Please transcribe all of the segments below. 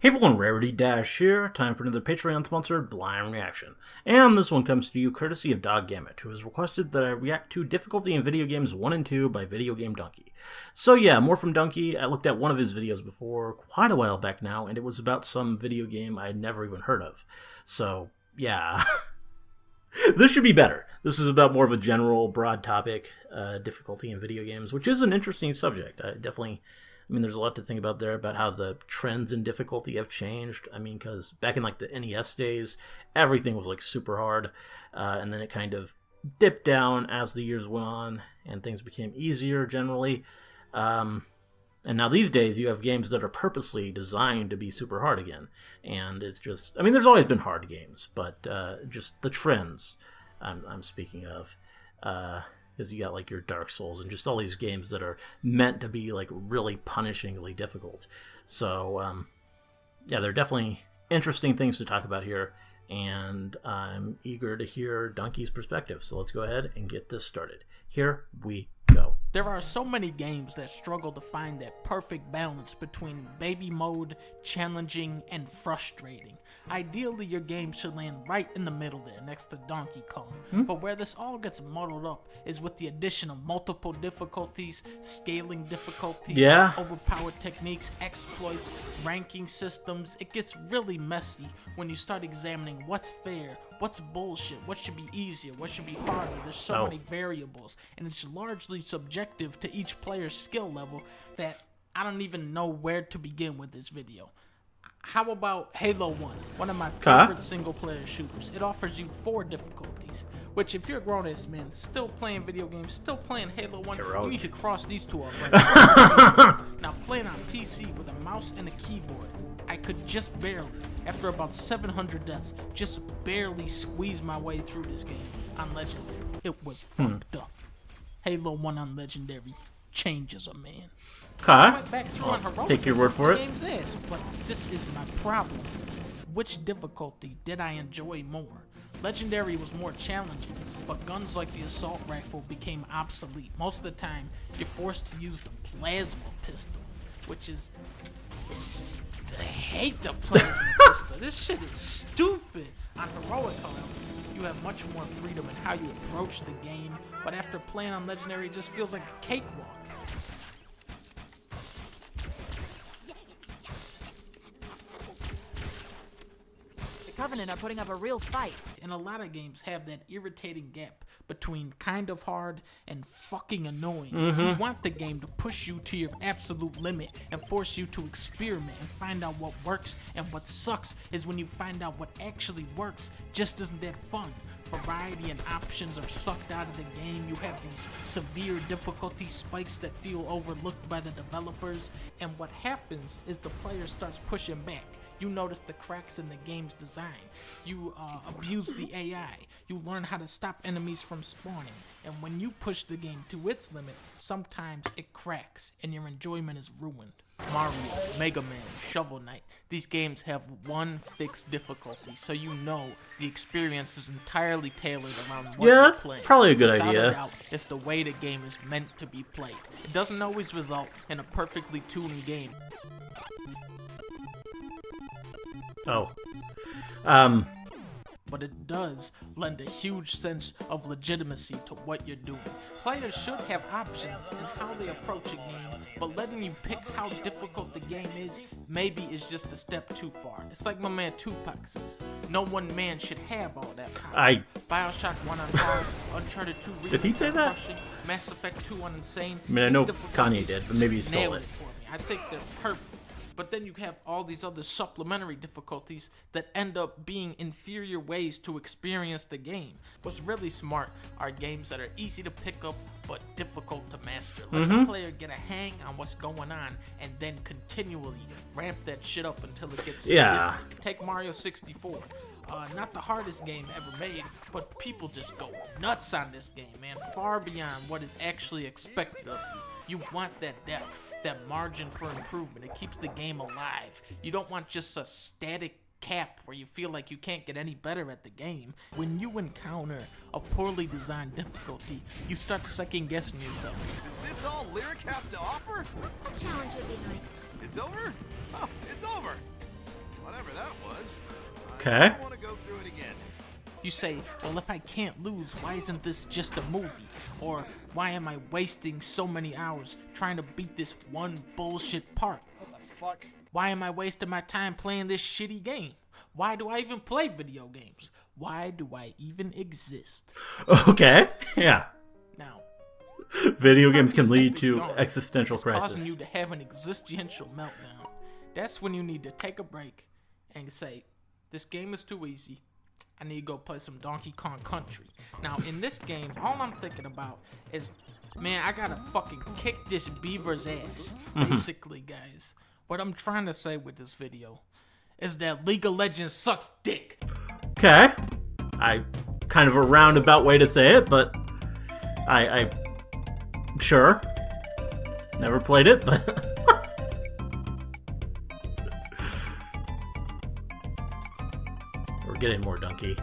Hey everyone, Rarity Dash here. Time for another Patreon-sponsored blind reaction. And this one comes to you courtesy of Dog Gamut, who has requested that I react to Difficulty in Video Games 1 and 2 by videogamedunkey. So yeah, more from Dunkey. I looked at one of his videos before, quite a while back now, and it was about some video game I had never even heard of. So, yeah. This should be better. This is about more of a general, broad topic, difficulty in video games, which is an interesting subject. I mean, there's a lot to think about there, about how the trends in difficulty have changed. I mean, because back in, like, the NES days, everything was, like, super hard, and then it kind of dipped down as the years went on, and things became easier, generally. And now these days, you have games that are purposely designed to be super hard again, and it's just... I mean, there's always been hard games, but just the trends I'm speaking of, because you got like your Dark Souls and just all these games that are meant to be like really punishingly difficult. So yeah, they're definitely interesting things to talk about here, and I'm eager to hear Dunkey's perspective. So let's go ahead and get this started. Here we go. There are so many games that struggle to find that perfect balance between baby mode, challenging, and frustrating. Ideally, your game should land right in the middle there, next to Donkey Kong. But where this all gets muddled up is with the addition of multiple difficulties, scaling difficulties, overpowered techniques, exploits, ranking systems. It gets really messy when you start examining what's fair, what's bullshit, what should be easier, what should be harder. There's so many variables, and it's largely subjective to each player's skill level that I don't even know where to begin with this video. How about Halo 1, one of my favorite single-player shooters? It offers you 4 difficulties, which if you're a grown-ass man still playing video games, still playing Halo 1, you need to cross these two off right now. Now, playing on PC with a mouse and a keyboard, I could just barely, after about 700 deaths, just barely squeeze my way through this game on Legendary. It was fucked up. Halo 1 on Legendary changes a man. Take your word for it. But this is my problem. Which difficulty did I enjoy more? Legendary was more challenging, but guns like the assault rifle became obsolete. Most of the time, you're forced to use the plasma pistol, which is... I hate the plasma pistol. This shit is stupid. On Heroic, however, you have much more freedom in how you approach the game, but after playing on Legendary, it just feels like a cakewalk. Covenant are putting up a real fight. And a lot of games have that irritating gap between kind of hard and fucking annoying. You want the game to push you to your absolute limit and force you to experiment and find out what works, and what sucks is when you find out what actually works just isn't that fun. Variety and options are sucked out of the game. You have these severe difficulty spikes that feel overlooked by the developers, and what happens is the player starts pushing back. You notice the cracks in the game's design. You abuse the AI. You learn how to stop enemies from spawning. And when you push the game to its limit, sometimes it cracks and your enjoyment is ruined. Mario, Mega Man, Shovel Knight. These games have one fixed difficulty, so you know the experience is entirely tailored around what you're that's playing. Probably a good Without idea. a doubt, it's the way the game is meant to be played. It doesn't always result in a perfectly tuned game. But it does lend a huge sense of legitimacy to what you're doing. Players should have options in how they approach a game, but letting you pick how difficult the game is maybe is just a step too far. It's like my man Tupac says, no one man should have all that power. Bioshock 1 on hard, Uncharted 2 Did he say that? Crushing, Mass Effect 2 on insane. I mean, I know Kanye did, but maybe he stole it. For me. I think they're perfect. But then you have all these other supplementary difficulties that end up being inferior ways to experience the game. What's really smart are games that are easy to pick up but difficult to master. Let the player get a hang on what's going on and then continually ramp that shit up until it gets sadistic. Take Mario 64. Not the hardest game ever made, but people just go nuts on this game, man. Far beyond what is actually expected of you. You want that depth, that margin for improvement. It keeps the game alive. You don't want just a static cap where you feel like you can't get any better at the game. When you encounter a poorly designed difficulty, you start second guessing yourself. Is this all Lyric has to offer? A challenge would be nice. It's over? Oh, it's over. Whatever that was. Okay. I want to go through it again. You say, well, if I can't lose, why isn't this just a movie? Or why am I wasting so many hours trying to beat this one bullshit part? What the fuck? Why am I wasting my time playing this shitty game? Why do I even play video games? Why do I even exist? Okay. Yeah. Now, Video games can step lead to beyond existential is causing crisis. you to have an existential meltdown. That's when you need to take a break and say, this game is too easy. I need to go play some Donkey Kong Country. Now, in this game, all I'm thinking about is, man, I gotta fucking kick this beaver's ass. Basically, guys. What I'm trying to say with this video is that League of Legends sucks dick. Okay. Kind of a roundabout way to say it, but I sure. Never played it, but we're getting more Dunkey.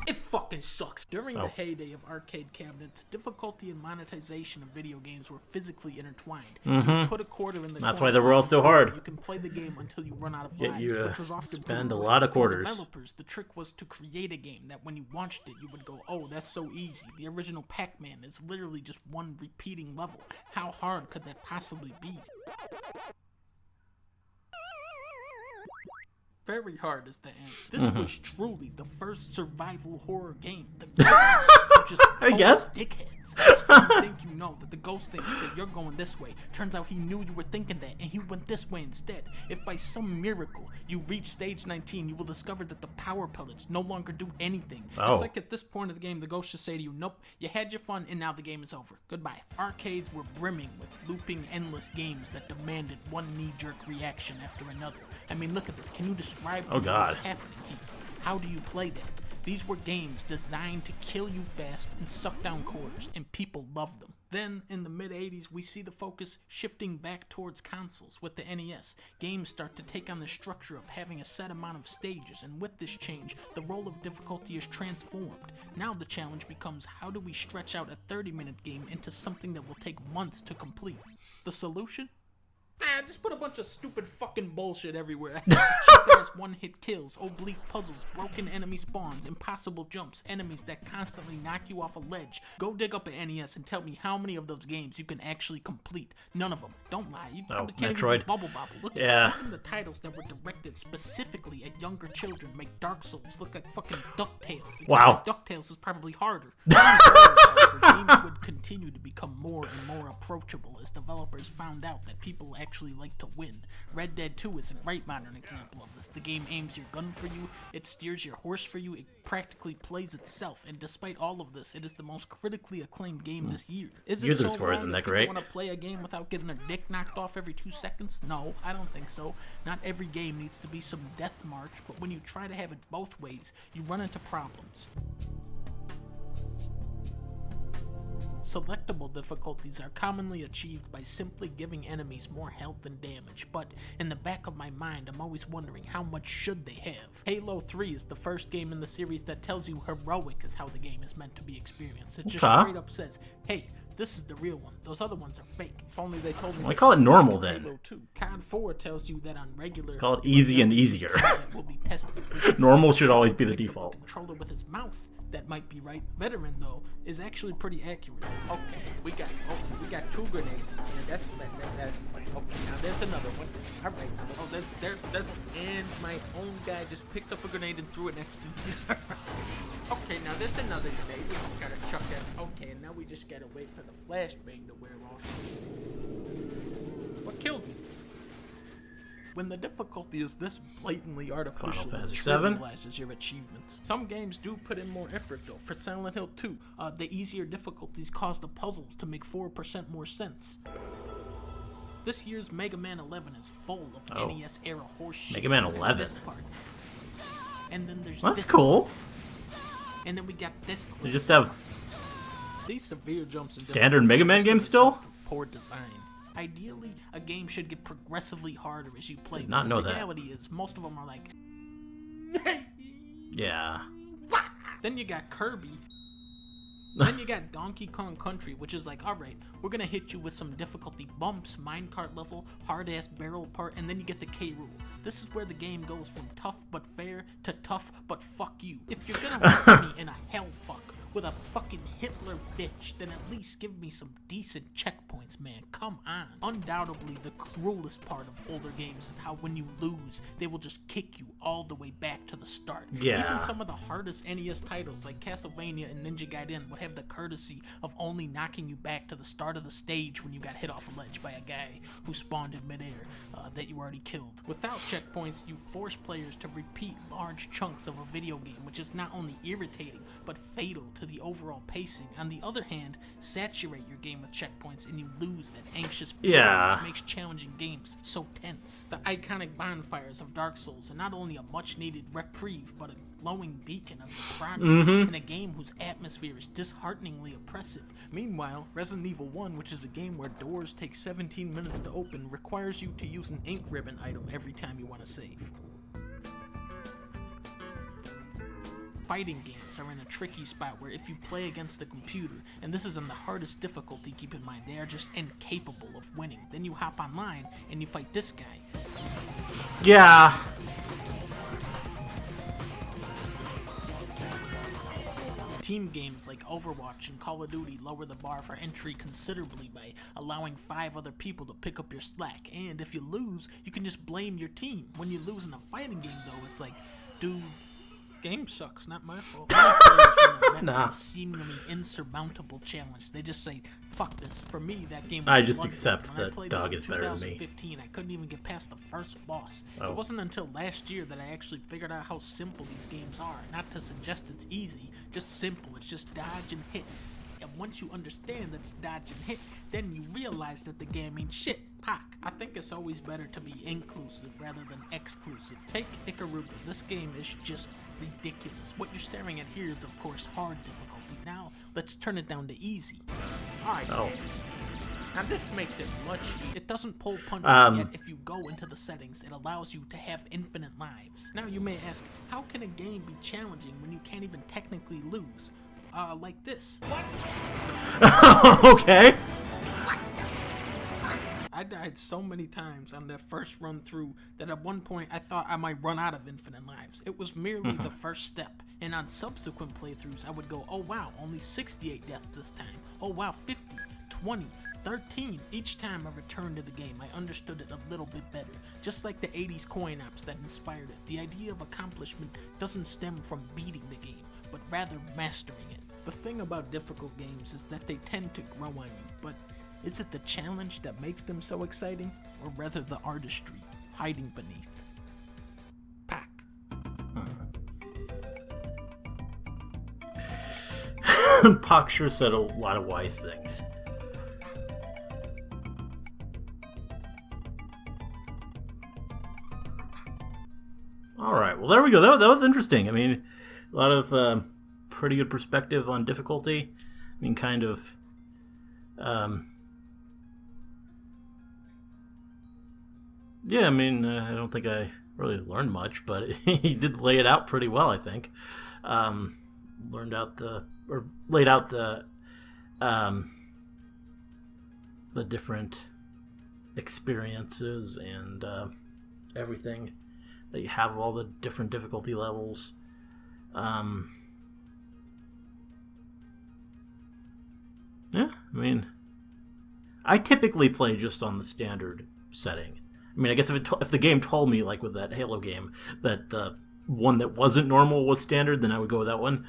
It fucking sucks. During Oh. the heyday of arcade cabinets, difficulty and monetization of video games were physically intertwined. You put a quarter in the That's coin why they were all slot, so hard. You can play the game until you run out of Get lives, you to which was often spend proven a lot of For quarters. developers, the trick was to create a game that when you launched it, you would go, oh, that's so easy. The original Pac-Man is literally just one repeating level. How hard could that possibly be? Very hard is the answer. This was truly the first survival horror game. The ghosts were just I guess. dickheads. You think you know that the ghost thinks that you're going this way. Turns out he knew you were thinking that, and he went this way instead. If by some miracle you reach stage 19, you will discover that the power pellets no longer do anything. Oh. It's like at this point of the game, the ghost just say to you, nope, you had your fun, and now the game is over. Goodbye. Arcades were brimming with looping endless games that demanded one knee-jerk reaction after another. I mean, look at this. Can you describe Oh, God. what's happening here? How do you play that? These were games designed to kill you fast and suck down quarters, and people loved them. Then, in the mid-80s, we see the focus shifting back towards consoles with the NES. Games start to take on the structure of having a set amount of stages, and with this change, the role of difficulty is transformed. Now the challenge becomes, how do we stretch out a 30-minute game into something that will take months to complete? The solution? Just put a bunch of stupid fucking bullshit everywhere. Cheap-ass one-hit kills, oblique puzzles, broken enemy spawns, impossible jumps, enemies that constantly knock you off a ledge. Go dig up an NES and tell me how many of those games you can actually complete. None of them. Don't lie. You probably can't even Metroid. do Bubble Bobble. Look Yeah. at even the titles that were directed specifically at younger children make Dark Souls look like fucking DuckTales. Except Wow. that DuckTales is probably harder. Games would continue to become more and more approachable as developers found out that people actually like to win. Red Dead 2 is a great modern example of this. The game aims your gun for you, it steers your horse for you, it practically plays itself, and despite all of this, it is the most critically acclaimed game this year. Is it User so score wrong isn't that that people great? want to play a game without getting their dick knocked off every 2 seconds? No, I don't think so. Not every game needs to be some death march, but when you try to have it both ways, you run into problems. Selectable difficulties are commonly achieved by simply giving enemies more health and damage, but in the back of my mind I'm always wondering how much should they have. Halo 3 is the first game in the series that tells you heroic is how the game is meant to be experienced. It just Okay. straight up says, hey, this is the real one. Those other ones are fake. If only they told me. Why this call it normal in then? Halo 2. COD 4 tells you that on regular. Let's call it easy and easier. that will be tested with Normal should always be the pick up a default. controller with his mouth. That might be right. Veteran though is actually pretty accurate. Okay, we got 2 grenades. Yeah, that's fine. Okay, now there's another one. All right. Oh, there's and my own guy just picked up a grenade and threw it next to me. Okay, now there's another grenade. We just gotta chuck that. Okay, and now we just gotta wait for the flashbang to wear off. What killed me? When the difficulty is this blatantly artificial, Final it Fantasy VII? trivializes your achievements. Some games do put in more effort though. For Silent Hill 2, the easier difficulties cause the puzzles to make 4% more sense. This year's Mega Man 11 is full of Oh. NES era horseshit. Mega Man And 11? this part. And then there's That's this cool. part. And then we got this They clip. just have These severe jumps in Standard difficulty Mega Man are the games still? result of poor design. Ideally, a game should get progressively harder as you play. Did not but know the that. reality is, most of them are like. yeah. Then you got Kirby. Then you got Donkey Kong Country, which is like, alright, we're gonna hit you with some difficulty bumps, minecart level, hard-ass barrel part, and then you get the K rule. This is where the game goes from tough but fair to tough but fuck you. If you're gonna put me in a hell fuck with a fucking Hitler bitch, then at least give me some decent checkpoints, man. Come on. Undoubtedly, the cruelest part of older games is how when you lose, they will just kick you all the way back to the start. Yeah. Even some of the hardest NES titles like Castlevania and Ninja Gaiden would have the courtesy of only knocking you back to the start of the stage when you got hit off a ledge by a guy who spawned in midair that you already killed. Without checkpoints, you force players to repeat large chunks of a video game, which is not only irritating, but fatal to the overall pacing. On the other hand, saturate your game with checkpoints and you lose that anxious feeling which makes challenging games so tense. The iconic bonfires of Dark Souls are not only a much needed reprieve, but a glowing beacon of your progress in a game whose atmosphere is dishearteningly oppressive. Meanwhile, Resident Evil 1, which is a game where doors take 17 minutes to open, requires you to use an ink ribbon item every time you want to save. Fighting games are in a tricky spot where if you play against the computer, and this is in the hardest difficulty, keep in mind, they are just incapable of winning. Then you hop online and you fight this guy. Yeah. Team games like Overwatch and Call of Duty lower the bar for entry considerably by allowing 5 other people to pick up your slack, and if you lose, you can just blame your team. When you lose in a fighting game though, it's like, dude, game sucks, not my fault. Nah. Seemingly insurmountable challenge. They just say, fuck this. For me, that game was I just bloody. accept When I that played Dog this is in better than me. 2015, I couldn't even get past the first boss. Oh. It wasn't until last year that I actually figured out how simple these games are. Not to suggest it's easy, just simple. It's just dodge and hit. And once you understand that it's dodge and hit, then you realize that the game ain't shit. Pac. I think it's always better to be inclusive rather than exclusive. Take Ikaruga. This game is just ridiculous. What you're staring at here is, of course, hard difficulty. Now, let's turn it down to easy. Alright. Oh. Now this makes it much easier. It doesn't pull punches, yet if you go into the settings, it allows you to have infinite lives. Now you may ask, how can a game be challenging when you can't even technically lose? Like this. Okay. I died so many times on that first run through that at one point I thought I might run out of infinite lives. It was merely the first step, and on subsequent playthroughs I would go, oh wow, only 68 deaths this time. Oh wow, 50, 20, 13. Each time I returned to the game, I understood it a little bit better. Just like the 80s coin ops that inspired it, the idea of accomplishment doesn't stem from beating the game, but rather mastering it. The thing about difficult games is that they tend to grow on you, but is it the challenge that makes them so exciting, or rather the artistry hiding beneath? Pac. Pac sure said a lot of wise things. Alright, well there we go. That was interesting. I mean, a lot of pretty good perspective on difficulty. I mean, kind of... yeah, I mean, I don't think I really learned much, but he did lay it out pretty well, I think. Laid out the different experiences and everything that you have, all the different difficulty levels. Yeah, I mean, I typically play just on the standard setting. I mean, I guess if the game told me, like with that Halo game, that the one that wasn't normal was standard, then I would go with that one.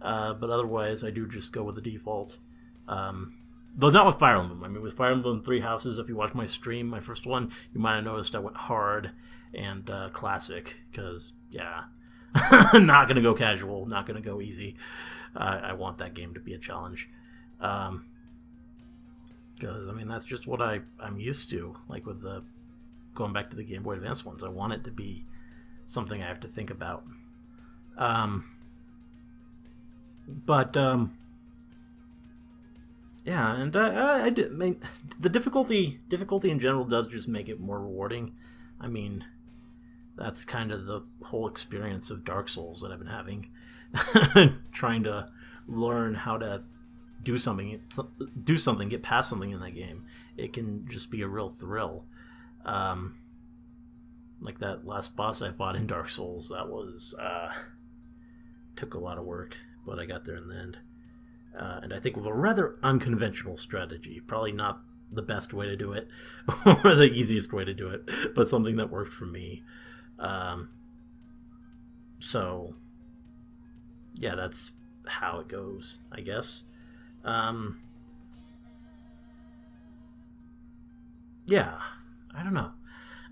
But otherwise, I do just go with the default. Though not with Fire Emblem. I mean, with Fire Emblem 3 Houses, if you watch my stream, my first one, you might have noticed I went hard and classic, because, yeah, not going to go casual, not going to go easy. I want that game to be a challenge. Because, I mean, that's just what I'm used to, like with the going back to the Game Boy Advance ones. I want it to be something I have to think about. Yeah, and I mean, the difficulty in general does just make it more rewarding. I mean, that's kind of the whole experience of Dark Souls that I've been having. Trying to learn how to do something, get past something in that game, it can just be a real thrill. Like that last boss I fought in Dark Souls, that was took a lot of work, but I got there in the end. And I think with a rather unconventional strategy, probably not the best way to do it, or the easiest way to do it, but something that worked for me. So, yeah, that's how it goes, I guess. Yeah, I don't know.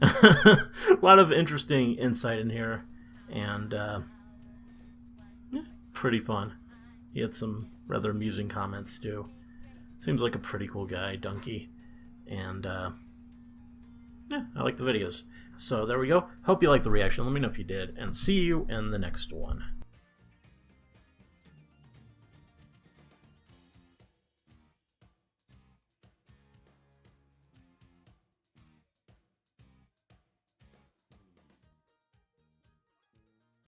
A lot of interesting insight in here, and yeah, pretty fun. He had some rather amusing comments too. Seems like a pretty cool guy, Dunkey, and yeah, I like the videos. So there we go. Hope you liked the reaction. Let me know if you did, and see you in the next one.